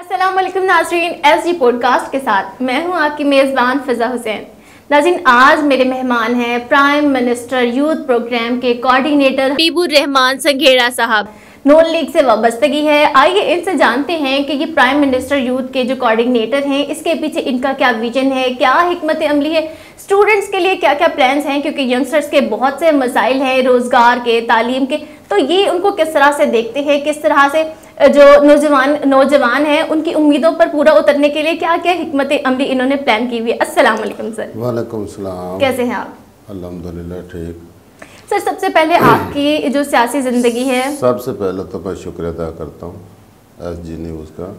अस्सलाम वालेकुम नाज़रीन, एसजी पॉडकास्ट के साथ मैं हूं आपकी मेज़बान फ़िज़ा हुसैन। नाज़रीन, आज मेरे मेहमान हैं प्राइम मिनिस्टर यूथ प्रोग्राम के कोऑर्डिनेटर हबीबुर रहमान संघेड़ा साहब। नून लीग से वाबस्तगी है। आइए इनसे जानते हैं कि ये प्राइम मिनिस्टर यूथ के जो कोऑर्डिनेटर हैं, इसके पीछे इनका क्या विजन है, क्या हिकमत अमली है, स्टूडेंट्स के लिए क्या क्या प्लान्स हैं, क्योंकि यंगस्टर्स के बहुत से मसाइल हैं, रोज़गार के, तालीम के, तो ये उनको किस तरह से देखते हैं, किस तरह से जो नौजवान हैं उनकी उम्मीदों पर पूरा उतरने के लिए क्या क्या हिकमत अमली इन्होंने प्लान की हुई है। अस्सलाम वालेकुम सर। वालेकुम सलाम। कैसे हैं आप? अल्हम्दुलिल्लाह ठीक। सर, सबसे पहले आपकी जो सियासी ज़िंदगी है, सबसे पहले तो मैं शुक्रिया अदा करता हूँ एसजी न्यूज़ का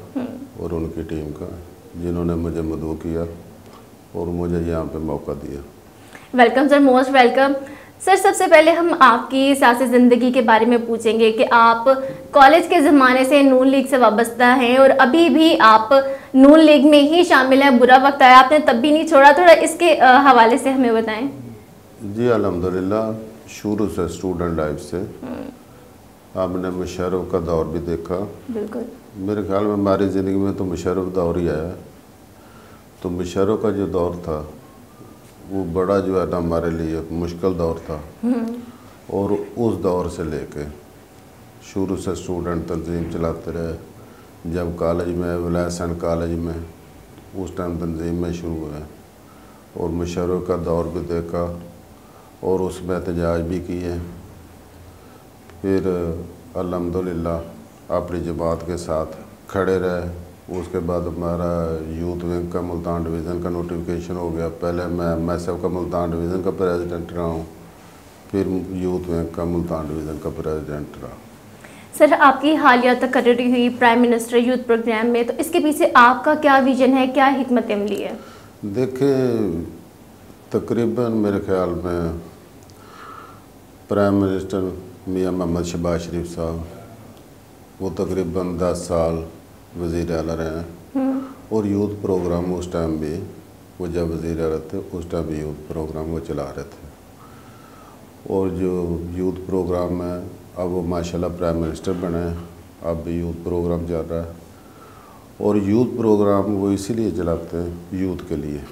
और उनकी टीम का, जिन्होंने मुझे मदऊ किया और मुझे यहाँ पे मौका दिया। Welcome sir, most welcome. Sir, सबसे पहले हम आपकी सियासी ज़िंदगी के बारे में पूछेंगे कि आप कॉलेज के ज़माने से नून लीग से वाबस्ता हैं और अभी भी आप नून लीग में ही शामिल हैं। बुरा वक्त आया, आपने तब भी नहीं छोड़ा, थोड़ा इसके हवाले से हमें बताएं। जी अल्हम्दुलिल्लाह, शुरू से स्टूडेंट लाइफ से आपने मुशर्रफ का दौर भी देखा। बिल्कुल। मेरे ख्याल में हमारी ज़िंदगी में तो मुशर्रफ दौर ही आया। तो मुशर्रफ का जो दौर था वो बड़ा जो है ना हमारे लिए मुश्किल दौर था। और उस दौर से लेके शुरू से स्टूडेंट तंजीम चलाते रहे। जब कॉलेज में विलायसन कॉलेज में उस टाइम तंजीम में शुरू हुए और मुशर्रफ का दौर भी देखा और उसमें एहतजाज भी किए। फिर अल्हम्दुलिल्लाह अपनी जमात के साथ खड़े रहे। उसके बाद हमारा यूथ विंग का मुल्तान डिवीज़न का नोटिफिकेशन हो गया। पहले मैं MSF का मुल्तान डिवीज़न का प्रेसिडेंट रहा हूँ, फिर यूथ विंग का मुल्तान डिवीज़न का प्रेसिडेंट रहा। सर, आपकी हालिया तकर्री हुई प्राइम मिनिस्टर यूथ प्रोग्राम में, तो इसके पीछे आपका क्या विजन है, क्या हिकमत अमली है? देखें, तकरीबन मेरे ख्याल में प्राइम मिनिस्टर मियां मोहम्मद शहबाज शरीफ साहब वो तकरीबन 10 साल वज़ीर आला रहे हैं और यूथ प्रोग्राम उस टाइम भी वो जब वज़ीर आला थे उस टाइम भी यूथ प्रोग्राम वो चला रहे थे। और जो यूथ प्रोग्राम है अब वो माशाल्लाह प्राइम मिनिस्टर बने, अब भी यूथ प्रोग्राम चल रहा है। और यूथ प्रोग्राम वो इसीलिए चलाते हैं यूथ के लिए,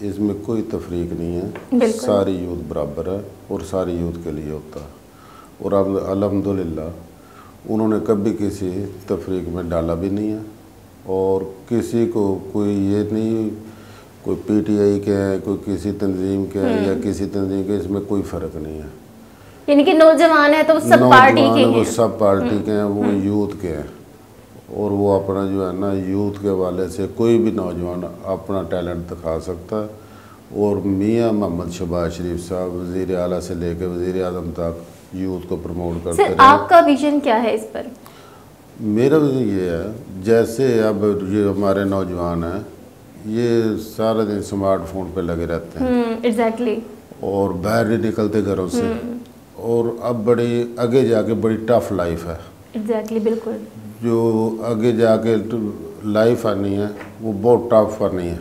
इसमें कोई तफरीक नहीं है, सारी यूथ बराबर है और सारी यूथ के लिए होता है। और अब अल्हम्दुलिल्लाह उन्होंने कभी किसी तफरीक में डाला भी नहीं है और किसी को कोई ये नहीं कोई PTI के हैं, कोई किसी तंजीम के हैं या किसी तंजीम के, इसमें कोई फ़र्क नहीं है। यानी कि नौजवान है तो वो सब पार्टी के हैं, वो सब पार्टी के हैं, वो यूथ के हैं। और वो अपना जो है ना यूथ के वाले से कोई भी नौजवान अपना टैलेंट दिखा सकता है। और मियां मोहम्मद शहबाज शरीफ साहब वज़ीर आला से लेकर वज़ीर आज़म तक यूथ को प्रमोट करते रहे। आपका विजन क्या है इस पर? मेरा विजन ये है, जैसे अब ये हमारे नौजवान हैं ये सारा दिन स्मार्टफोन पे लगे रहते हैं। एग्जैक्टली। और बाहर नहीं निकलते घरों से। और अब बड़ी आगे जाके बड़ी टफ लाइफ है। एग्जैक्टली, बिल्कुल। जो आगे जाके लाइफ आनी है वो बहुत टफ आनी है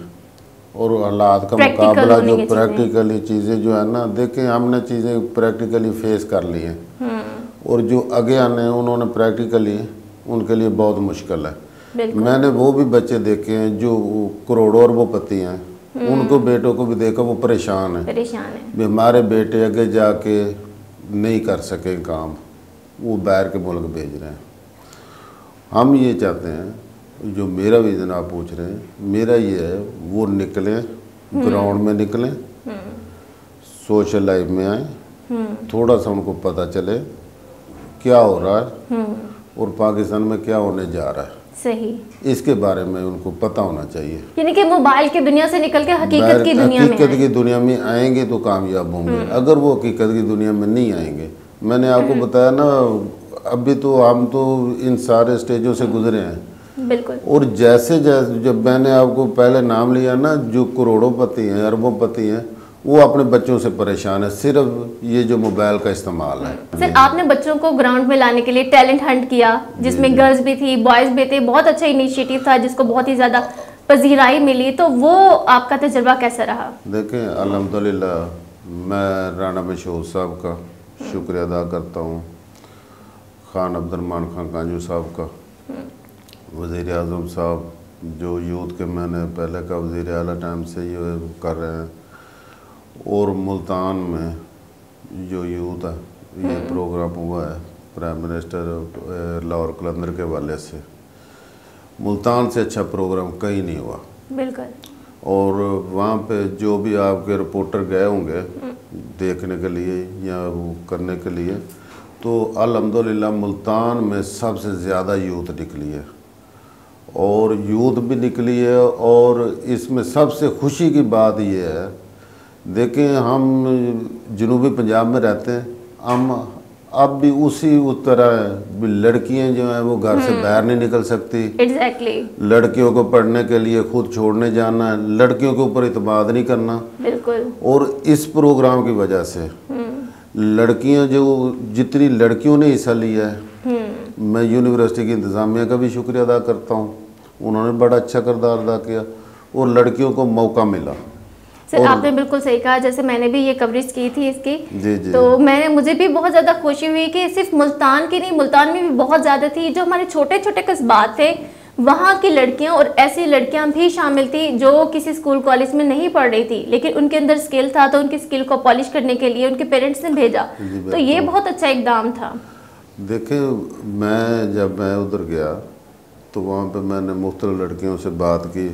और हालात का मुकाबला जो प्रैक्टिकली चीज़ें जो है ना, देखें हमने चीज़ें प्रैक्टिकली फेस कर ली हैं और जो आगे आने हैं उन्होंने प्रैक्टिकली उनके लिए बहुत मुश्किल है। मैंने वो भी बच्चे देखे हैं जो करोड़ों अरबोपति हैं, उनको बेटों को भी देखा वो परेशान है। हमारे बेटे आगे जाके नहीं कर सके काम, वो बाहर के मुल्क भेज रहे हैं। हम ये चाहते हैं, जो मेरा विज़न आप पूछ रहे हैं, मेरा ये है वो निकलें, ग्राउंड में निकलें, सोशल लाइफ में आए, थोड़ा सा उनको पता चले क्या हो रहा है और पाकिस्तान में क्या होने जा रहा है। सही, इसके बारे में उनको पता होना चाहिए। यानी कि मोबाइल की दुनिया से निकल के हकीकत की दुनिया में आएंगे तो कामयाब होंगे। अगर वो हकीकत की दुनिया में नहीं आएंगे, मैंने आपको बताया ना, अभी तो हम तो इन सारे स्टेजों से गुजरे हैं। बिल्कुल। और जैसे जब मैंने आपको पहले नाम लिया ना, जो करोड़ोंपति हैं, अरबोंपति हैं, वो अपने बच्चों से परेशान है, सिर्फ ये जो मोबाइल का इस्तेमाल है। सर, आपने बच्चों को ग्राउंड में लाने के लिए टैलेंट हंट किया, जिसमें गर्ल्स भी थी, बॉयज़ भी थे, बहुत अच्छा इनिशिएटिव था जिसको बहुत ही ज़्यादा पजीराई मिली, तो वो आपका तजुर्बा कैसा रहा? देखें, अल्हम्दुलिल्लाह मैं राना मशहूर साहब का शुक्रिया अदा करता हूँ, खान अब्दुर्रहमान खान कांजू साहब का, वज़ीर आज़म साहब जो यूथ के मैंने पहले का वज़ीर आला टाइम से ये कर रहे हैं, और मुल्तान में जो यूथ है ये प्रोग्राम हुआ है प्राइम मिनिस्टर लाहौर कलंदर के वाले से, मुल्तान से अच्छा प्रोग्राम कहीं नहीं हुआ। बिल्कुल। और वहाँ पे जो भी आपके रिपोर्टर गए होंगे देखने के लिए या वो करने के लिए, तो अल्हम्दुलिल्लाह मुल्तान में सबसे ज़्यादा यूथ निकली है, और यूथ भी निकली है। और इसमें सबसे खुशी की बात ये है, देखें हम जनूबी पंजाब में रहते हैं, हम अब भी उसी तरह लड़कियां जो हैं वो घर से बाहर नहीं निकल सकती। एग्जैक्टली। लड़कियों को पढ़ने के लिए खुद छोड़ने जाना है, लड़कियों के ऊपर इत्मीनान नहीं करना। बिल्कुल। और इस प्रोग्राम की वजह से लड़कियां जो जितनी लड़कियों ने हिस्सा लिया है, मैं यूनिवर्सिटी की इंतज़ामिया का भी शुक्रिया अदा करता हूँ, उन्होंने बड़ा अच्छा किरदार अदा किया और लड़कियों को मौका मिला। सर आपने बिल्कुल सही कहा, जैसे मैंने भी ये कवरेज की थी इसकी, जी। तो मुझे भी बहुत ज़्यादा खुशी हुई कि सिर्फ मुल्तान की नहीं, मुल्तान में भी बहुत ज़्यादा थी, जो हमारे छोटे छोटे कस्बात थे वहाँ की लड़कियाँ, और ऐसी लड़कियाँ भी शामिल थी जो किसी स्कूल कॉलेज में नहीं पढ़ रही थी, लेकिन उनके अंदर स्किल था, तो उनकी स्किल को पॉलिश करने के लिए उनके पेरेंट्स ने भेजा, तो ये बहुत अच्छा इकदाम था। देखें, जब मैं उधर गया तो वहाँ पे मैंने मुख्तलिफ लड़कियों से बात की,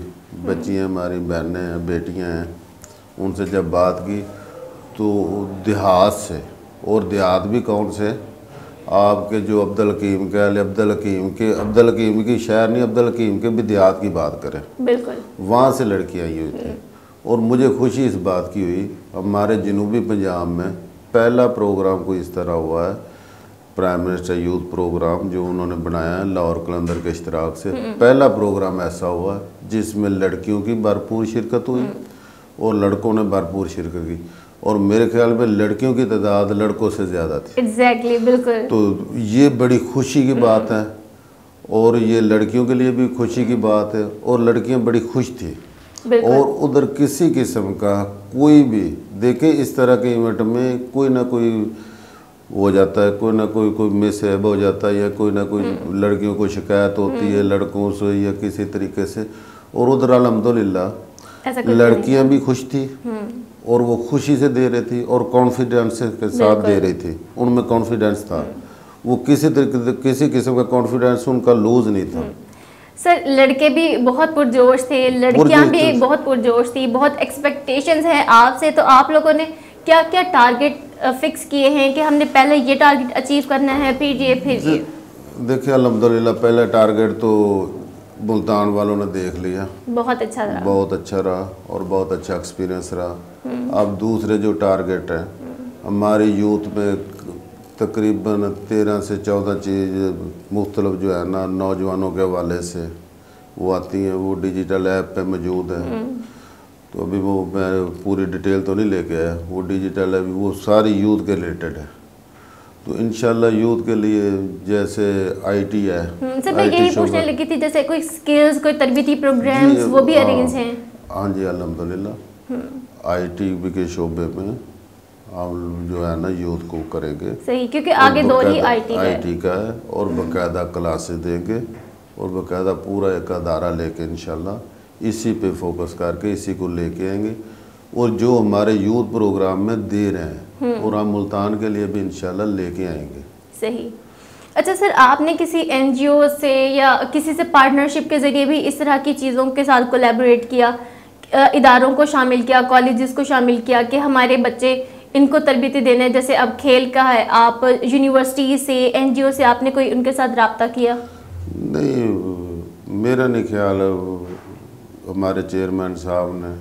बच्चियाँ हमारी बहनें हैं, बेटियाँ हैं, उनसे जब बात की तो देहात से, और देहात भी कौन से, आपके जो अब्दुल हकीम के अब्दुल हकीम की शहर नहीं, अब्दुल हकीम के भी देहात की बात करें, बिल्कुल वहाँ से लड़कियाँ आई हुई थी। और मुझे खुशी इस बात की हुई, हमारे जनूबी पंजाब में पहला प्रोग्राम कोई इस तरह हुआ है, प्राइम मिनिस्टर यूथ प्रोग्राम जो उन्होंने बनाया है लाहौर कलंदर के इश्तराक से, पहला प्रोग्राम ऐसा हुआ है जिसमें लड़कियों की भरपूर शिरकत हुई और लड़कों ने भरपूर शिरकत की, और मेरे ख्याल में लड़कियों की तादाद लड़कों से ज़्यादा थी। एग्जैक्टली, बिल्कुल। तो ये बड़ी खुशी की बात है, और ये लड़कियों के लिए भी खुशी की बात है, और लड़कियां बड़ी खुश थी। और उधर किसी किस्म का कोई भी, देखें इस तरह के इवेंट में कोई ना कोई हो जाता है, कोई ना कोई मिसहैब हो जाता है, या कोई ना कोई लड़कियों को शिकायत होती है लड़कों से या किसी तरीके से, और उधर अल्हम्दुलिल्लाह लड़कियां भी खुश थी, और वो खुशी से दे रही थी और कॉन्फिडेंस के साथ दे रही थी, उनमें कॉन्फिडेंस था, वो किसी किस्म का कॉन्फिडेंस उनका लूज नहीं था। सर लड़के भी बहुत पुरजोश थे, लड़कियां भी बहुत पुरजोश थी, बहुत एक्सपेक्टेशंस हैं आपसे, तो आप लोगों ने क्या क्या टारगेट फिक्स किए हैं कि हमने पहले ये टारगेट अचीव करना है, फिर ये देखिए अल्हम्दुलिल्लाह पहला टारगेट तो मुल्तान वालों ने देख लिया, बहुत अच्छा रहा और बहुत अच्छा एक्सपीरियंस रहा। अब दूसरे जो टारगेट है हमारी यूथ में तकरीबन 13 से 14 चीज़ मुख्तलिफ जो है ना नौजवानों के हवाले से वो आती हैं, वो डिजिटल ऐप पे मौजूद है। तो अभी वो मैं पूरी डिटेल तो नहीं लेके आया, वो डिजिटल है वो सारी यूथ के रिलेटेड है। तो इंशाल्लाह यूथ के लिए जैसे आईटी है, सर मैं यही पूछने लगी थी, जैसे कोई स्किल्स, कोई तरबियती प्रोग्राम्स वो भी अरेंज हैं? हाँ जी अल्हम्दुलिल्लाह आईटी के शोबे में हम जो है ना यूथ को करेंगे सही, क्योंकि आगे दौर ही आईटी का है, और बाकायदा क्लासेस देंगे, और बाकायदा पूरा एक अदारा लेके इंशाल्लाह इसी पे फोकस करके इसी को लेके आएंगे, और जो हमारे यूथ प्रोग्राम में दे रहे हैं और हम मुल्तान के लिए भी इंशाल्लाह लेके आएंगे। सही। अच्छा सर, आपने किसी एनजीओ से या किसी से पार्टनरशिप के ज़रिए भी इस तरह की चीज़ों के साथ कोलैबोरेट किया, इदारों को शामिल किया, कॉलेजेस को शामिल किया कि हमारे बच्चे इनको तरबियत देने, जैसे अब खेल का है, आप यूनिवर्सिटी से, एनजीओ से आपने कोई उनके साथ रब्ता किया? नहीं, मेरा नहीं ख्याल हमारे चेयरमैन साहब ने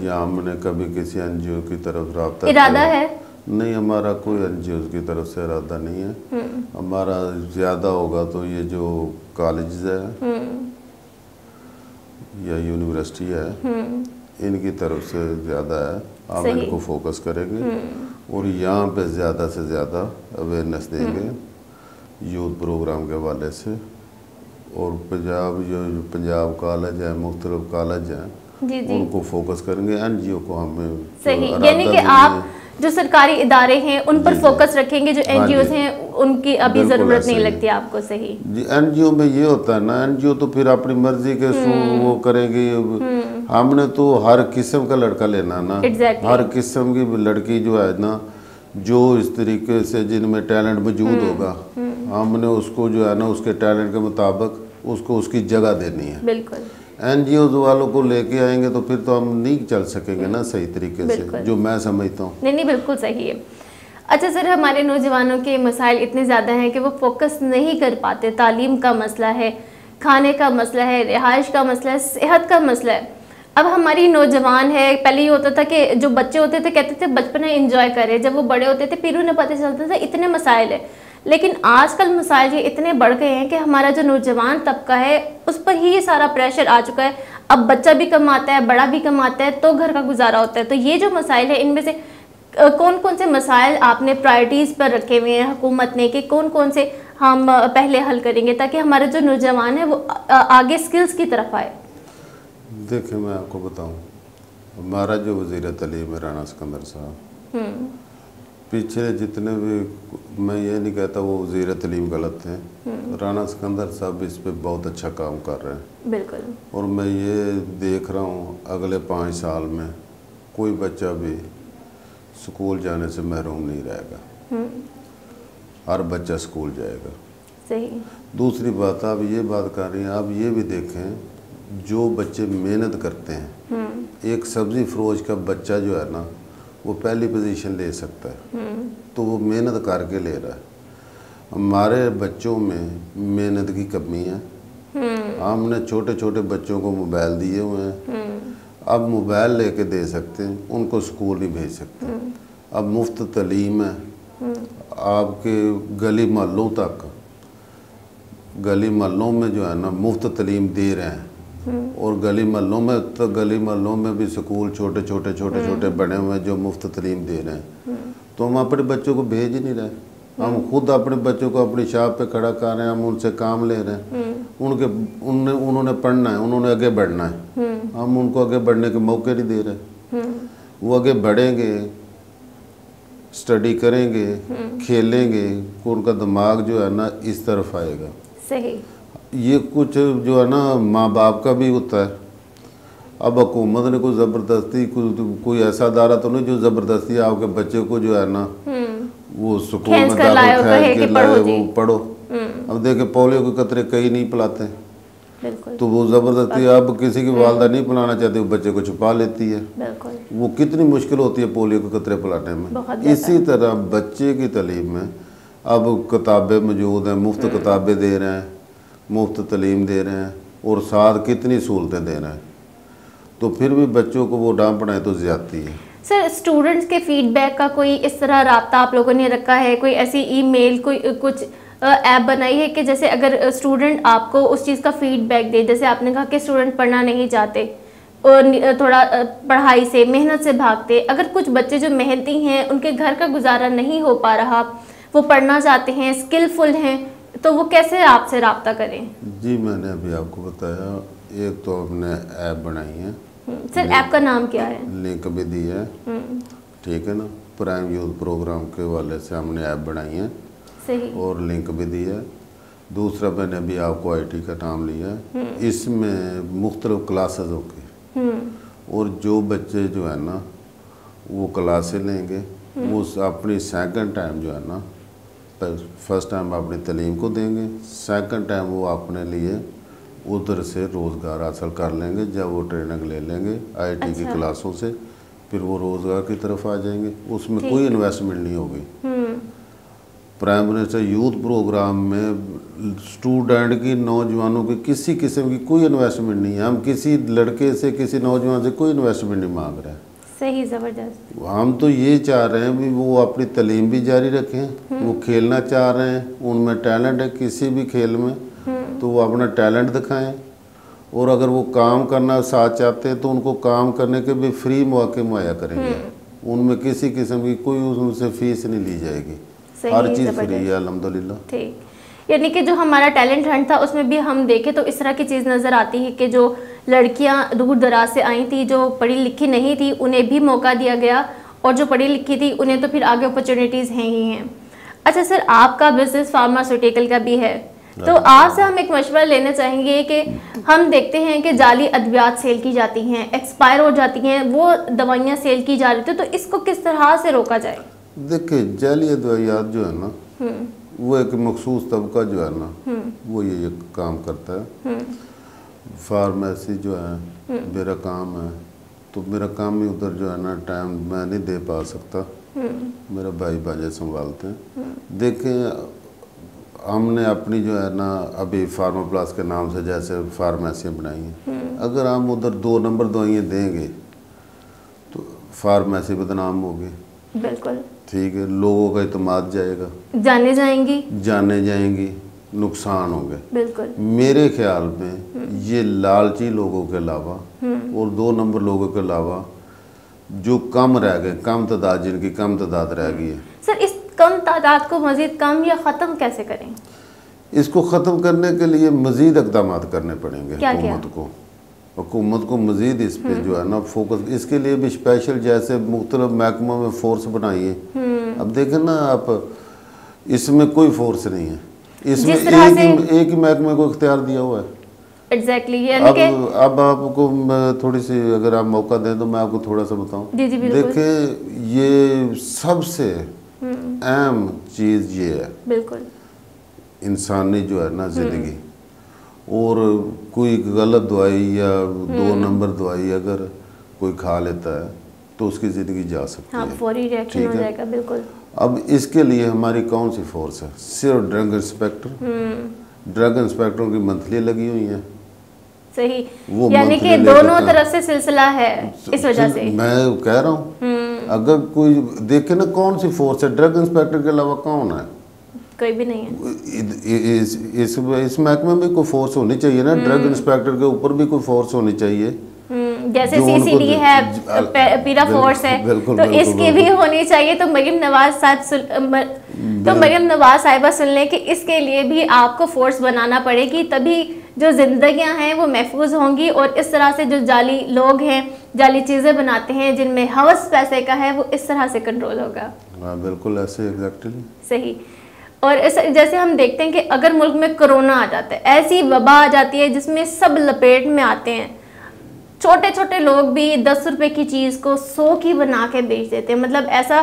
या हमने कभी किसी एनजीओ की तरफ रब्ता इरादा है? नहीं, हमारा कोई एनजीओ की तरफ से इरादा नहीं है। हमारा ज़्यादा होगा तो ये जो कॉलेज है या यूनिवर्सिटी है इनकी तरफ से ज़्यादा है, हम इनको फोकस करेंगे और यहाँ पे ज़्यादा से ज़्यादा अवेयरनेस देंगे यूथ प्रोग्राम के हवाले से। और पंजाब कॉलेज है, मुख्तलिफ कॉलेज हैं, उनको फोकस करेंगे, एनजीओ को हमें सही, यानी कि आप जो सरकारी इदारे हैं उन पर फोकस रखेंगे, जो एनजीओ हैं उनकी अभी ज़रूरत नहीं लगती आपको? सही जी। एनजीओ में ये होता है ना, एनजीओ तो फिर अपनी मर्जी के वो करेगी। हमने तो हर किस्म का लड़का लेना ना, हर किस्म की लड़की जो है ना, जो इस तरीके से जिनमें टैलेंट मौजूद होगा, हमने उसको जो है ना उसके टैलेंट के मुताबिक उसको उसकी जगह देनी है। बिल्कुल। एनजीओ वालों को लेके आएंगे तो फिर तो हम नहीं चल सकेंगे ना सही तरीके से, जो मैं समझता हूँ। नहीं, बिल्कुल सही है। अच्छा सर, हमारे नौजवानों के मसाइल इतने ज़्यादा हैं कि वो फोकस नहीं कर पाते। तालीम का मसला है, खाने का मसला है, रिहाइश का मसला है, सेहत का मसला है। अब हमारी नौजवान है, पहले ये होता था कि जो बच्चे होते थे कहते थे बचपन में एंजॉय करें, जब वो बड़े होते थे फिर उन्हें पता चलता था इतने मसाइल है। लेकिन आजकल मसाइल ये इतने बढ़ गए हैं कि हमारा जो नौजवान तबका है उस पर ही ये सारा प्रेशर आ चुका है। अब बच्चा भी कमाता है, बड़ा भी कमाता है, तो घर का गुजारा होता है। तो ये जो मसाइल है, इनमें से कौन कौन से मसाइल आपने प्रायोरिटीज़ पर रखे हुए हैं हुकूमत ने कि कौन कौन से हम पहले हल करेंगे ताकि हमारे जो नौजवान है वो आगे स्किल्स की तरफ आए? देखिए, मैं आपको बताऊं, हमारा जो वज़ीर तालीम है राना सिकंदर साहब, पिछले जितने भी, मैं ये नहीं कहता वो वज़ीर तालीम गलत हैं, राना सिकंदर साहब इस पे बहुत अच्छा काम कर रहे हैं। बिल्कुल। और मैं ये देख रहा हूँ अगले 5 साल में कोई बच्चा भी स्कूल जाने से महरूम नहीं रहेगा, हर बच्चा स्कूल जाएगा। सही। दूसरी बात, आप ये बात कर रही हैं, आप ये भी देखें जो बच्चे मेहनत करते हैं, एक सब्ज़ी फरोश का बच्चा जो है ना वो पहली पोजीशन ले सकता है, तो वो मेहनत करके ले रहा है। हमारे बच्चों में मेहनत की कमी है। हमने छोटे छोटे बच्चों को मोबाइल दिए हुए हैं, अब मोबाइल लेके दे सकते हैं, उनको स्कूल नहीं भेज सकते। अब मुफ्त तालीम है, आपके गली मोहल्लों तक, गली मोहल्लों में जो है ना मुफ्त तालीम दे रहे हैं। और गली मोहल्लों में तो गली मोहल्लों में भी स्कूल छोटे छोटे बने हुए हैं जो मुफ्त तालीम दे रहे हैं। तो हम अपने बच्चों को भेज ही नहीं रहे, हम खुद अपने बच्चों को अपनी शॉप पे खड़ा कर रहे हैं, हम उनसे काम ले रहे हैं। उन्होंने पढ़ना है, उन्होंने आगे बढ़ना है, हम उनको आगे बढ़ने के मौके नहीं दे रहे। वो आगे बढ़ेंगे, स्टडी करेंगे, खेलेंगे, उनका दिमाग जो है ना इस तरफ आएगा। सही। ये कुछ जो है ना माँ बाप का भी होता है। अब हुकूमत ने कोई ज़बरदस्ती कोई ऐसा अदारा तो नहीं जो ज़बरदस्ती आपके बच्चे को जो है ना वो स्कूल में दाखिल खैर के लाए वो पढ़ो। अब देखे पोलियो के कतरे कई नहीं पिलाते, तो वो ज़बरदस्ती अब किसी की वालदा नहीं पिलाना चाहती, वो बच्चे को छुपा लेती है। वो कितनी मुश्किल होती है पोलियो के कतरे पिलाने में। इसी तरह बच्चे की तालीम में अब किताबें मौजूद हैं, मुफ्त किताबें दे रहे हैं, मुफ्त तालीम दे रहे हैं और साथ कितनी सहूलतें दे रहे हैं, तो फिर भी बच्चों को वो डांट पड़ाएं तो ज़्यादती है। सर, स्टूडेंट्स के फीडबैक का कोई इस तरह राब्ता आप लोगों ने रखा है? कोई ऐसी ईमेल, कोई कुछ ऐप बनाई है कि जैसे अगर स्टूडेंट आपको उस चीज़ का फीडबैक दे, जैसे आपने कहा कि स्टूडेंट पढ़ना नहीं चाहते और थोड़ा पढ़ाई से मेहनत से भागते, अगर कुछ बच्चे जो मेहनती हैं उनके घर का गुजारा नहीं हो पा रहा, वो पढ़ना चाहते हैं, स्किलफुल हैं, तो वो कैसे आपसे रब्ता करें? जी, मैंने अभी आपको बताया, एक तो हमने ऐप बनाई है। सर, ऐप का नाम क्या है? लिंक भी दी है, ठीक है ना। प्राइम यूथ प्रोग्राम के वाले से हमने ऐप बनाई है। सही। और लिंक भी दी है। दूसरा, मैंने अभी आपको IT का नाम लिया है, इसमें मुख्तलिफ क्लासेज होंगी और जो बच्चे जो है ना वो क्लासें लेंगे, वो अपनी सेकंड टाइम जो है ना, फर्स्ट टाइम अपनी तालीम को देंगे, सेकंड टाइम वो अपने लिए उधर से रोज़गार हासिल कर लेंगे। जब वो ट्रेनिंग ले लेंगे IT की क्लासों से, फिर वो रोज़गार की तरफ आ जाएंगे। उसमें कोई इन्वेस्टमेंट नहीं होगी। प्राइम मिनिस्टर यूथ प्रोग्राम में स्टूडेंट की, नौजवानों की किसी किस्म की कोई इन्वेस्टमेंट नहीं है। हम किसी लड़के से, किसी नौजवान से कोई इन्वेस्टमेंट नहीं मांग रहे हैं। सही, ज़बरदस्त। हम तो ये चाह रहे हैं भी वो अपनी तालीम भी जारी रखें, वो खेलना चाह रहे हैं, उनमें टैलेंट है किसी भी खेल में, तो वो अपना टैलेंट दिखाएं। और अगर वो काम करना साथ चाहते हैं तो उनको काम करने के भी फ्री मौके मुहैया करेंगे। उनमें किसी किस्म की कोई उनसे फीस नहीं ली जाएगी, हर चीज़ फ्री है अल्हम्दुलिल्लाह। ठीक, यानी कि जो हमारा टैलेंट हंट था उसमें भी हम देखें तो इस तरह की चीज़ नज़र आती है कि जो लड़कियां दूर दराज से आई थी, जो पढ़ी लिखी नहीं थी, उन्हें भी मौका दिया गया और जो पढ़ी लिखी थी उन्हें तो फिर आगे अपॉर्चुनिटीज़ हैं ही हैं। अच्छा सर, आपका बिजनेस फार्मास्यूटिकल का भी है, तो आपसे हम एक मशवरा लेना चाहेंगे कि हम देखते हैं कि जाली अद्वियात सेल की जाती हैं, एक्सपायर हो जाती हैं, वो दवाइयाँ सेल की जा रही थी, तो इसको किस तरह से रोका जाए? देखिए, जाली अद्वियात जो है ना, वो एक मखसूस तबका जो है ना, वो ये काम करता है। फार्मेसी जो है मेरा काम है, तो मेरा काम ही उधर जो है ना टाइम मैं नहीं दे पा सकता, मेरा भाई भांजे संभालते हैं। देखें, हमने अपनी जो है ना अभी फार्मा प्लस के नाम से जैसे फार्मेसियाँ बनाई हैं, अगर हम उधर 2 नंबर दवाइयाँ देंगे तो फार्मेसी बदनाम होगी। बिल्कुल ठीक है, लोगों का इत्मीनान जाएगा, जाने जाएंगी, नुकसान होंगे। बिल्कुल मेरे ख्याल में ये लालची लोगों के अलावा और 2 नंबर लोगों के अलावा जो कम रह गए, कम तादाद, जिनकी कम तादाद रह गई है। सर, इस कम तादाद को मजीद कम या ख़त्म कैसे करें? इसको ख़त्म करने के लिए मजीद इक़दाम करने पड़ेंगे हुकूमत को मजीद इस पे जो है ना फोकस। इसके लिए भी स्पेशल जैसे मुख्तलिफ महकमों में फोर्स बनाइए। अब देखें ना आप, इसमें कोई फोर्स नहीं है, इसमें एक ही महकमे को इख्तियार दिया हुआ है। एग्जैक्टली अब आपको थोड़ी सी अगर आप मौका दें तो मैं आपको थोड़ा सा बताऊं। देखिए, ये सबसे अहम चीज़ ये है, बिल्कुल, इंसानी जो है ना ज़िंदगी, और कोई गलत दवाई या 2 नंबर दवाई अगर कोई खा लेता है तो उसकी ज़िंदगी जा सकती है, फौरी रिएक्शन हो जाएगा। बिल्कुल। अब इसके लिए हमारी कौन सी फोर्स है? सिर्फ ड्रग इंस्पेक्टर, ड्रग इंस्पेक्टरों की मंथली लगी हुई है। सही, यानी कि दोनों तरफ से सिलसिला है। इस वजह से मैं कह रहा हूँ, अगर कोई देखे ना कौन सी फोर्स है, ड्रग इंस्पेक्टर के अलावा कौन है? कोई भी नहीं है। इस महकमे में कोई फोर्स होनी चाहिए ना, ड्रग इंस्पेक्टर के ऊपर भी कोई फोर्स होनी चाहिए। जैसे सीसीडी है, पीरा फोर्स है, तो इसकी भी होनी चाहिए। तो मरियम नवाज साहिबा सुन लें कि इसके लिए भी आपको फोर्स बनाना पड़ेगी, तभी जो जिंदगियां हैं वो महफूज होंगी। और इस तरह से जो जाली लोग हैं, जाली चीज़ें बनाते हैं जिनमें हवस पैसे का है, वो इस तरह से कंट्रोल होगा। बिल्कुल ऐसे, एग्जैक्टली सही। और जैसे हम देखते हैं कि अगर मुल्क में कोरोना आ जाता है, ऐसी वबा आ जाती है जिसमें सब लपेट में आते हैं, छोटे छोटे लोग भी 10 रुपए की चीज़ को 100 की बना के बेच देते हैं। मतलब ऐसा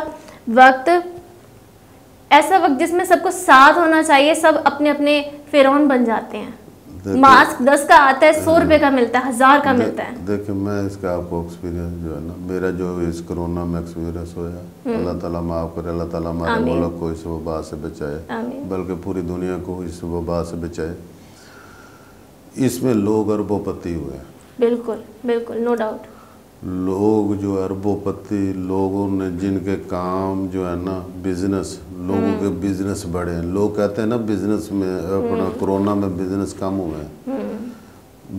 वक्त जिसमें सबको साथ होना चाहिए, सब अपने अपने फिरौन बन जाते हैं। मास्क 10 का आता है, 100 रुपए का मिलता है, 1000 का मिलता है। देखिए, मैं इसका आपको एक्सपीरियंस जो है ना, मेरा जो इस कोरोना में एक्सपीरियंस होया, अल्लाह ताला माफ़ करे, अल्लाह ताला हमारे मुल्क को इस वबा से बचाए, बल्कि पूरी दुनिया को इस वबा से बचाए। इसमें लोग अरबोपति हुए। बिल्कुल बिल्कुल, नो डाउट। लोग जो अरबोपति, लोगों ने जिनके काम जो है ना बिजनेस, लोगों के बिजनेस बढ़े हैं। लोग कहते हैं ना बिजनेस में अपना कोरोना में बिजनेस कम हुए हैं,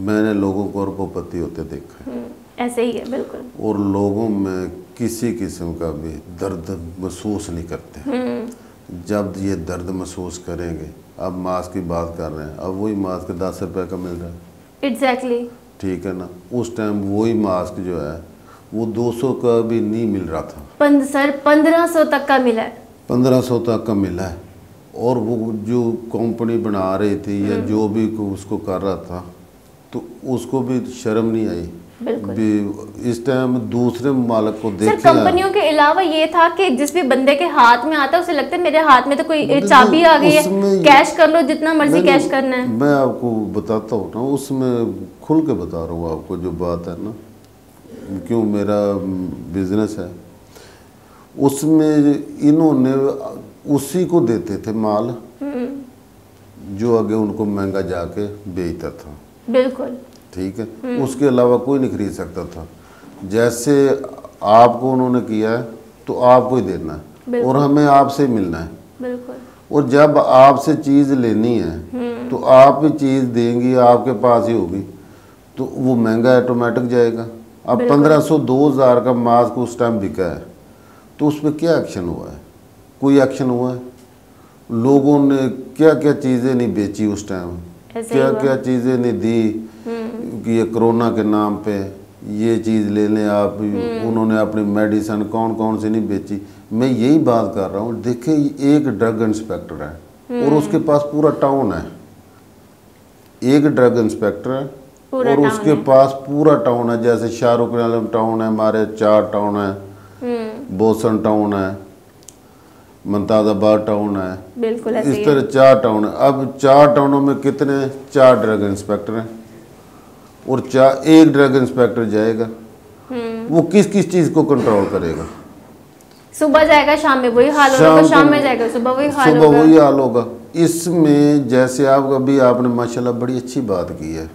मैंने लोगों को अरबोपति होते देखा है। ऐसे ही है, बिल्कुल। और लोगों में किसी किस्म का भी दर्द महसूस नहीं करते। जब ये दर्द महसूस करेंगे, अब मास्क की बात कर रहे हैं, अब वही मास्क 10 रुपए का मिल रहा है। एग्जैक्टली। ठीक है ना, उस टाइम वही मास्क जो है वो 200 का भी नहीं मिल रहा था। सर 1500 तक का मिला है। 1500 तक का मिला है। और वो जो कंपनी बना रही थी या जो भी उसको कर रहा था, तो उसको भी शर्म नहीं आई। इस टाइम दूसरे मालिक को देख, कंपनियों के अलावा ये था कि जिस भी बंदे के हाथ में आता है उसे लगता है मेरे हाथ में तो कोई चाबी आ गई है, कैश कर लो जितना मर्जी कैश करना है। मैं आपको बताता हूँ ना, उसमें खुल के बता रहा हूँ आपको जो बात है ना, क्यों मेरा बिजनेस है, उसमें इन्होंने उसी को देते थे माल जो आगे उनको महंगा जाके बेचता था। बिल्कुल ठीक है, उसके अलावा कोई नहीं खरीद सकता था। जैसे आपको उन्होंने किया है तो आपको ही देना है और हमें आपसे ही मिलना है। बिल्कुल। और जब आपसे चीज़ लेनी है तो आप ही चीज़ देंगी, आपके पास ही होगी, तो वो महंगा ऑटोमेटिक जाएगा। अब 1500-2000 का मास्क उस टाइम बिका है, तो उस पर क्या एक्शन हुआ है? कोई एक्शन हुआ है? लोगों ने क्या क्या चीज़ें नहीं बेची उस टाइम, क्या क्या चीज़ें नहीं दी कि ये कोरोना के नाम पे ये चीज़ ले लें आप, उन्होंने अपनी मेडिसिन कौन कौन सी नहीं बेची। मैं यही बात कर रहा हूँ, देखिए एक ड्रग इंस्पेक्टर है और उसके पास पूरा टाउन है, एक ड्रग इंस्पेक्टर है और उसके पास पूरा टाउन है। जैसे शाहरुख आलम टाउन है, हमारे 4 टाउन है, बोसन टाउन है, मुमताज़ाबाद टाउन है, बिल्कुल इस तरह 4 टाउन है। अब 4 टाउनों में कितने, 4 ड्रग इंस्पेक्टर हैं और एक ड्रग इंस्पेक्टर जाएगा, वो किस किस चीज़ को कंट्रोल करेगा? सुबह जाएगा शाम में वही हाल होगा, शाम में जाएगा सुबह वही हाल होगा। इसमें जैसे आप अभी आपने माशाल्लाह बड़ी अच्छी बात की है,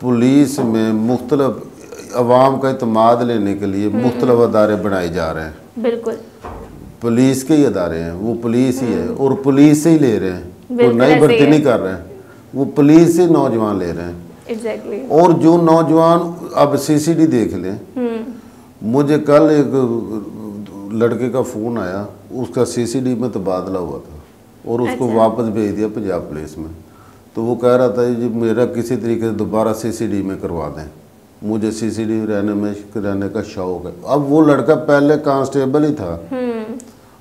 पुलिस में मुख्तलिफ अवाम का इत्मीनान लेने के लिए मुख्तलिफ अदारे बनाए जा रहे हैं। बिल्कुल पुलिस के ही अदारे हैं, वो पुलिस ही है और पुलिस से ही ले रहे हैं, वो नई भर्ती नहीं कर रहे हैं, वो पुलिस से नौजवान ले रहे हैं। Exactly. और जो नौजवान अब सीसीडी देख लें, मुझे कल एक लड़के का फ़ोन आया, उसका सीसीडी में तबादला हुआ था और उसको वापस भेज दिया पंजाब पुलिस में। तो वो कह रहा था जी मेरा किसी तरीके से दोबारा सीसीडी में करवा दें, मुझे सीसीडी रहने का शौक है। अब वो लड़का पहले कांस्टेबल ही था,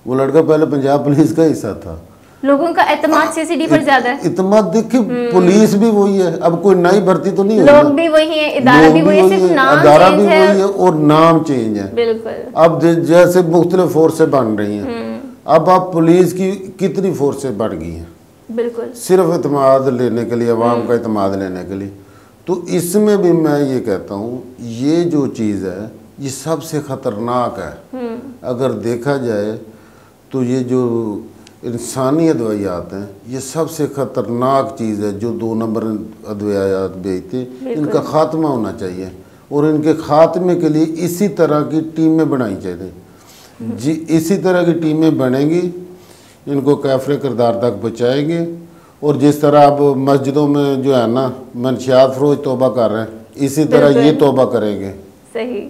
वो लड़का पहले पंजाब पुलिस का हिस्सा था। लोगों का एतमाद सीसीडी पर ज्यादा है। इत्मीनान देखिए, पुलिस भी वही है, अब कोई नई भर्ती तो नहीं है, लोग भी वही है, इदारा भी वही है, सिर्फ नाम इदारा भी वही है और नाम चेंज है। बिल्कुल। अब जैसे मुख्तलिफ फोर्सें बन रही हैं, अब आप पुलिस की कितनी फोर्सें बढ़ गई हैं, बिल्कुल, सिर्फ इत्मीनान लेने के लिए, अवाम का इत्मीनान लेने के लिए। तो इसमें भी मैं ये कहता हूँ, ये जो चीज़ है ये सबसे ख़तरनाक है। अगर देखा जाए तो ये जो इंसानी अद्वियात हैं, ये सबसे ख़तरनाक चीज़ है। जो 2 नंबर अद्वियात बेचते, इनका ख़ात्मा होना चाहिए और इनके ख़ात्मे के लिए इसी तरह की टीमें बनाई चाहिए। जी इसी तरह की टीमें बनेंगी, इनको कैफरे किरदार तक पहुँचाएंगे। और जिस तरह अब मस्जिदों में जो है ना मनशियात फरोज तौबा कर रहे हैं, इसी तरह ये तौबा करेंगे। सही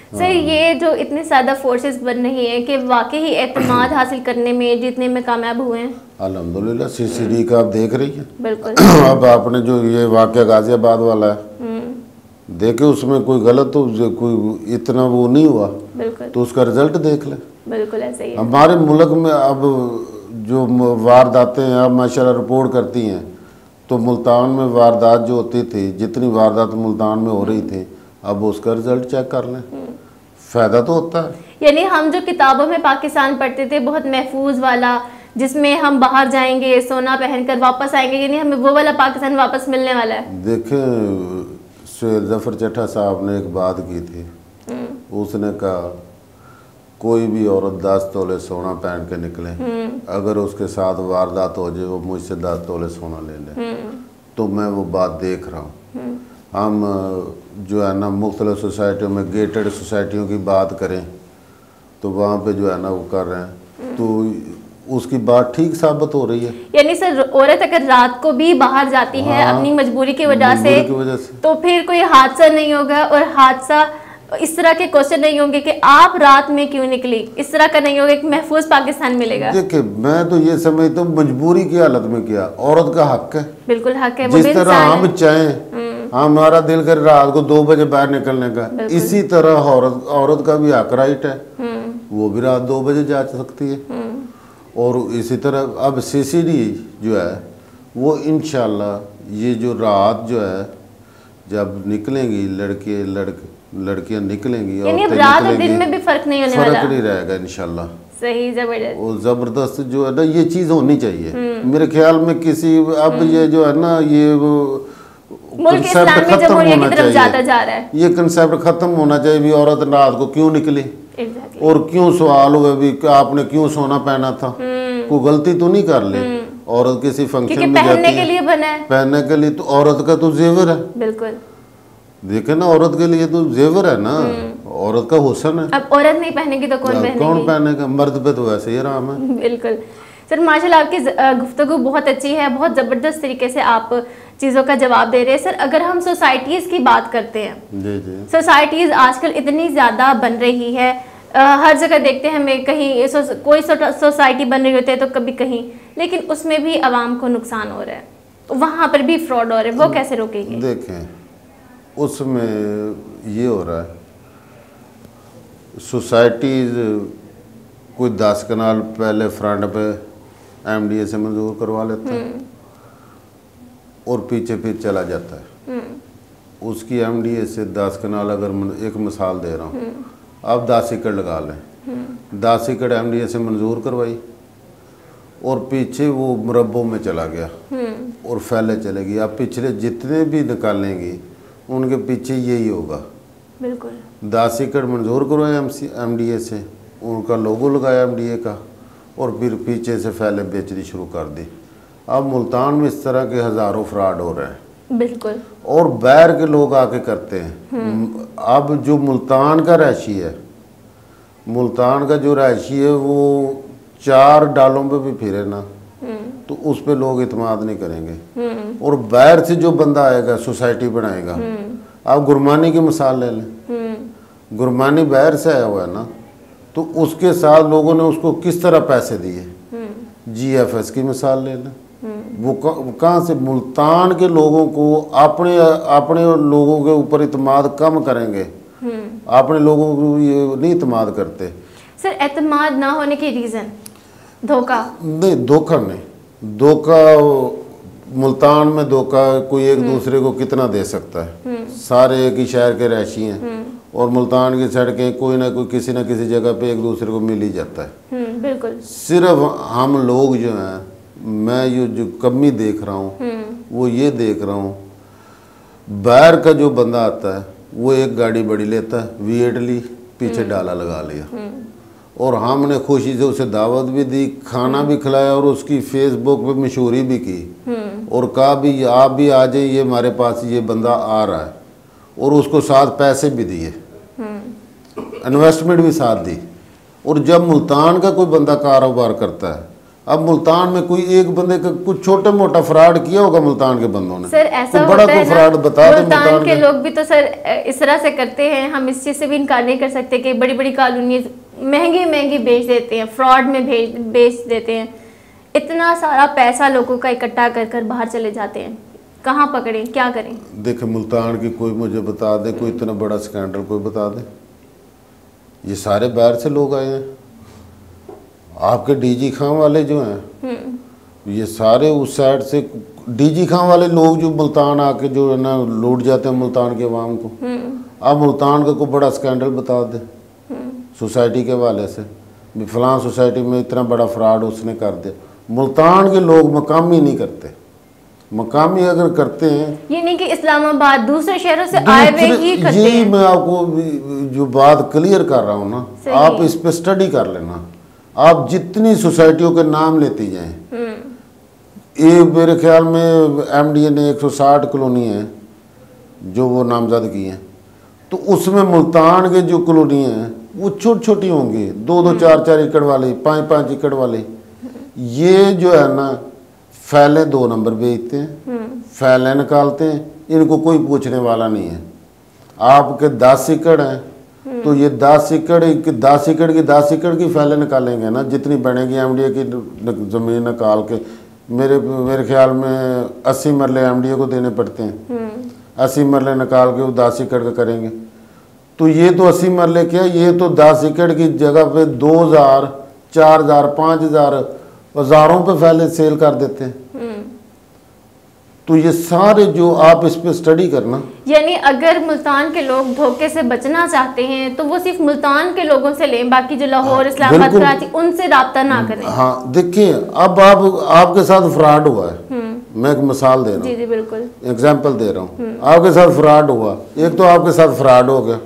सर, ये जो इतने ज़्यादा फोर्सेस बन रही हैं कि वाकई ही एतमाद हासिल करने में, जीतने में कामयाब हुए हैं अल्हम्दुलिल्लाह। सीसीडी का आप देख रही हैं, बिल्कुल। अब आपने जो ये वाक़या गाजियाबाद वाला है देखे, उसमें कोई गलत तो कोई इतना वो नहीं हुआ, बिल्कुल, तो उसका रिजल्ट देख लें। बिल्कुल ऐसे ही है। हमारे मुल्क में अब जो वारदातें हैं अब माशाल्लाह रिपोर्ट करती हैं, तो मुल्तान में वारदात जो होती थी, जितनी वारदात मुल्तान में हो रही थी, अब उसका रिजल्ट चेक कर लें, फ़ायदा तो होता है। यानी हम जो किताबों में पाकिस्तान पढ़ते थे बहुत महफूज वाला, जिसमें हम बाहर जाएंगे सोना पहनकर वापस आएंगे, यानी हमें वो वाला पाकिस्तान वापस मिलने वाला है। देखें, शेर जफर चट्टा साहब ने एक बात की थी, उसने कहा कोई भी औरत 10 तोले सोना पहन के निकले, अगर उसके साथ वारदात हो जाए, वो मुझसे 10 तोले सोना ले ले। तो मैं वो बात देख रहा हूँ। हम जो है ना मुख्तलिफ सोसाइटियों में, गेटेड सोसाइटियों की बात करें तो वहाँ पे जो है ना वो कर रहे हैं, तो उसकी बात ठीक साबित हो रही है। यानी सर, औरत अगर रात को भी बाहर जाती है अपनी मजबूरी की वजह से, तो फिर कोई हादसा नहीं होगा, और हादसा इस तरह के क्वेश्चन नहीं होंगे कि आप रात में क्यों निकली, इस तरह का नहीं होगा, एक महफूज पाकिस्तान मिलेगा। देखिए, मैं तो ये समझता हूँ मजबूरी की हालत में क्या, औरत का हक है, बिल्कुल हक है। जिस तरह हम चाहें, हमारा दिल कर रात को 2 बजे बाहर निकलने का, इसी तरह औरत का भी हक, राइट है, वो भी रात 2 बजे जा सकती है। और इसी तरह अब सीसीडी जो है वो इंशाल्लाह ये जो रात जो है जब निकलेंगी, लड़कियां निकलेंगी, और रात और दिन में भी फर्क नहीं होने वाला, फर्क नहीं रहेगा इंशाल्लाह। सही, जबरदस्त। और ज़बरदस्त जो है ना ये चीज़ होनी चाहिए मेरे ख्याल में। किसी अब ये जो है ना ये कंसेप्ट खत्म होना चाहिए, ये कंसेप्ट खत्म होना चाहिए भी औरत रात को क्यों निकली, और क्यों सवाल हुआ भी आपने क्यों सोना पहना था, कोई गलती तो नहीं कर ली। औरत किसी फंक्शन में पहनने के लिए बना है, पहनने के लिए, तो औरत का तो जेवर है, बिल्कुल। देखे ना, औरत के लिए तो जेवर है ना, औरत का हुस्न है। अब औरत नहीं पहनेगी तो कौन पहनेगा, मर्द पे तो वैसे ही आराम है। बिल्कुल सर, माशाल्लाह आपकी गुफ्तगू बहुत अच्छी है, बहुत ज़बरदस्त तरीके से आप चीज़ों का जवाब दे रहे हैं। सर, अगर हम सोसाइटीज़ की बात करते हैं, जी सोसाइटीज़ आजकल इतनी ज़्यादा बन रही है, हर जगह देखते हैं हमें, कहीं कोई सोसाइटी बन रही होती है तो कभी कहीं, लेकिन उसमें भी आवाम को नुकसान हो रहा है, तो वहाँ पर भी फ्रॉड हो रहा है, वो कैसे रोकेंगे? देखें, उसमें ये हो रहा है, सोसाइटीज़ कोई 10 कनाल पहले फ्रंट पे एमडीए से मंजूर करवा लेता है और पीछे फिर चला जाता है। उसकी एमडीए से 10 कनाल, अगर एक मिसाल दे रहा हूँ, आप 10 एकड़ लगा लें, 10 एकड़ एमडीए से मंजूर करवाई और पीछे वो मुरब्बों में चला गया और फैले चलेगी। आप पिछले जितने भी निकालेंगी उनके पीछे यही होगा। बिल्कुल 10 एकड़ मंजूर करवाए एमडीए से, उनका लोगो लगाया एमडीए का और फिर पीछे से फैले बेचनी शुरू कर दी। अब मुल्तान में इस तरह के हज़ारों फ्रॉड हो रहे हैं। बिल्कुल। और बाहर के लोग आके करते हैं। अब जो मुल्तान का रहायशी है, मुल्तान का जो रहायशी है वो 4 डालों पे भी फिरे ना तो उस पे लोग इत्मीनान नहीं करेंगे। और बाहर से जो बंदा आएगा सोसाइटी बनाएगा, आप गुरमानी की मिसाल ले लें, गुरमानी बाहर से आया हुआ है ना, तो उसके साथ लोगों ने उसको किस तरह पैसे दिए। जीएफएस की मिसाल ले लें, वो कहाँ से मुल्तान के लोगों को अपने लोगों के ऊपर इत्मीनान कम करेंगे, अपने लोगों को ये नहीं इत्मीनान करते। सर एतमाद ना होने की रीज़न धोखा नहीं, धोखा नहीं, धोखा मुल्तान में धोखा कोई एक दूसरे को कितना दे सकता है। सारे एक ही शहर के रहायशी हैं और मुल्तान की सड़कें कोई ना कोई किसी न किसी जगह पे एक दूसरे को मिल ही जाता है। बिल्कुल। सिर्फ हम लोग जो हैं, मैं ये जो कमी देख रहा हूँ वो ये देख रहा हूँ, बाहर का जो बंदा आता है वो एक गाड़ी बड़ी लेता है, V8 ली, पीछे डाला लगा लिया और हमने खुशी से उसे दावत भी दी, खाना भी खिलाया और उसकी फेसबुक पे मशहूरी भी की और कहा भी आप भी आ जाइए, ये हमारे पास ये बंदा आ रहा है, और उसको साथ पैसे भी दिए, इन्वेस्टमेंट भी साथ दी। और जब मुल्तान का कोई बंदा कारोबार करता है, अब मुल्तान में कोई एक बंदे का कुछ छोटा मोटा फ्रॉड किया होगा मुल्तान के बंदों ने, सर ऐसा तो बड़ा होता है कोई फ्रॉड बता दे। मुल्तान के लोग भी तो सर इस तरह से करते हैं, हम इस चीज़ से भी इनकार नहीं कर सकते कि बड़ी बड़ी कॉलोनी महंगी बेच देते हैं, फ्रॉड में बेच देते हैं, इतना सारा पैसा लोगों का इकट्ठा कर कर बाहर चले जाते हैं। कहाँ पकड़ें, क्या करें? देखे मुल्तान की कोई मुझे बता दे, कोई इतना बड़ा स्कैंडल कोई बता दे। ये सारे बाहर से लोग आए हैं। आपके डीजी खां वाले जो हैं, ये सारे उस साइड से डीजी खां वाले लोग जो मुल्तान आके जो है ना लूट जाते हैं मुल्तान के अवाम को। आप मुल्तान का कोई बड़ा स्कैंडल बता दे सोसाइटी के वाले से, फलां सोसाइटी में इतना बड़ा फ्रॉड उसने कर दिया। मुल्तान के लोग मकामी नहीं करते, मकामी अगर करते हैं, ये नहीं कि इस्लामाबाद दूसरे शहरों से आए हुए ही करते हैं। यही मैं आपको जो बात क्लियर कर रहा हूँ ना, आप इस पे स्टडी कर लेना। आप जितनी सोसाइटियों के नाम लेती जाएं, ये मेरे ख्याल में एमडीए ने 160 कॉलोनी है जो वो नामजद की हैं, तो उसमें मुल्तान के जो कॉलोनी हैं वो छोटी छोटी होंगी, 2-2, 4-4 एकड़ वाली, 5-5 एकड़ वाली। ये जो है ना फैले 2 नंबर बेचते हैं, फैले निकालते हैं, इनको कोई पूछने वाला नहीं है। आपके 10 एकड़ हैं तो ये 10 एकड़ की 10 एकड़ की फैले निकालेंगे ना, जितनी बनेगी एमडीए की ज़मीन निकाल के, मेरे ख्याल में 80 मरले एमडीए को देने पड़ते हैं। 80 मरले निकाल के वो 10 एकड़ का करेंगे, तो ये तो 80 मरले क्या, ये तो 10 एकड़ की जगह पे 2000, 4000, 5000 हज़ारों पे फैले सेल कर देते हैं। तो ये सारे जो आप इस पे स्टडी करना, यानी अगर मुल्तान के लोग धोखे से बचना चाहते हैं तो वो सिर्फ मुल्तान के लोगों से लें, बाकी जो लाहौर, इस्लामाबाद, कराची, उनसे राब्ता ना करें। हाँ देखिए, अब आपके साथ फ्रॉड हुआ है, मैं एक मिसाल दे रहा हूँ, जी बिल्कुल एग्जाम्पल दे रहा हूँ। आपके साथ फ्रॉड हुआ, एक तो आपके साथ फ्रॉड हो गया,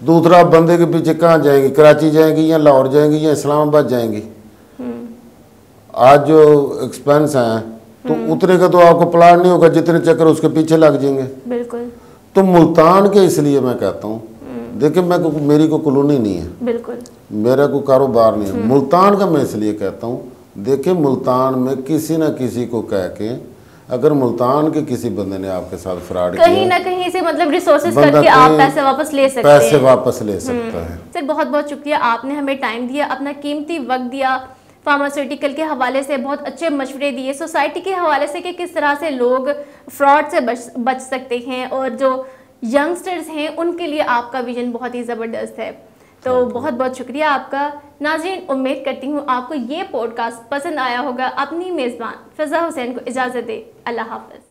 दूसरा आप बंदे के पीछे कहाँ जाएंगी, कराची जाएंगी या लाहौर जाएंगी या इस्लामाबाद जाएंगी। आज जो एक्सपेंस है तो उतने का तो आपको प्लान नहीं होगा, जितने चक्कर उसके पीछे लग जाएंगे। बिल्कुल। तो मुल्तान के इसलिए मैं कहता हूँ, देखिए मेरी को कॉलोनी नहीं है, बिल्कुल मेरा कोई कारोबार नहीं है। मुल्तान का मैं इसलिए कहता हूँ, देखिए मुल्तान में किसी न किसी को कह के, अगर मुल्तान के किसी बंदे ने आपके साथ फ्रॉड किया, कहीं ना कहीं से मतलब रिसोर्सेज करके आप पैसे वापस ले सकते हैं। पैसे वापस ले सकता है। सर बहुत बहुत शुक्रिया, आपने हमें टाइम दिया, अपना कीमती वक्त दिया, फार्मास्यूटिकल के हवाले से बहुत अच्छे मशवरे दिए, सोसाइटी के हवाले से कि किस तरह से लोग फ्रॉड से बच सकते हैं और जो यंगस्टर्स हैं उनके लिए आपका विजन बहुत ही ज़बरदस्त है। तो बहुत बहुत शुक्रिया आपका। नाज़रीन, उम्मीद करती हूँ आपको ये पॉडकास्ट पसंद आया होगा। अपनी मेज़बान फ़िज़ा हुसैन को इजाज़त दे। अल्लाह हाफ़िज़।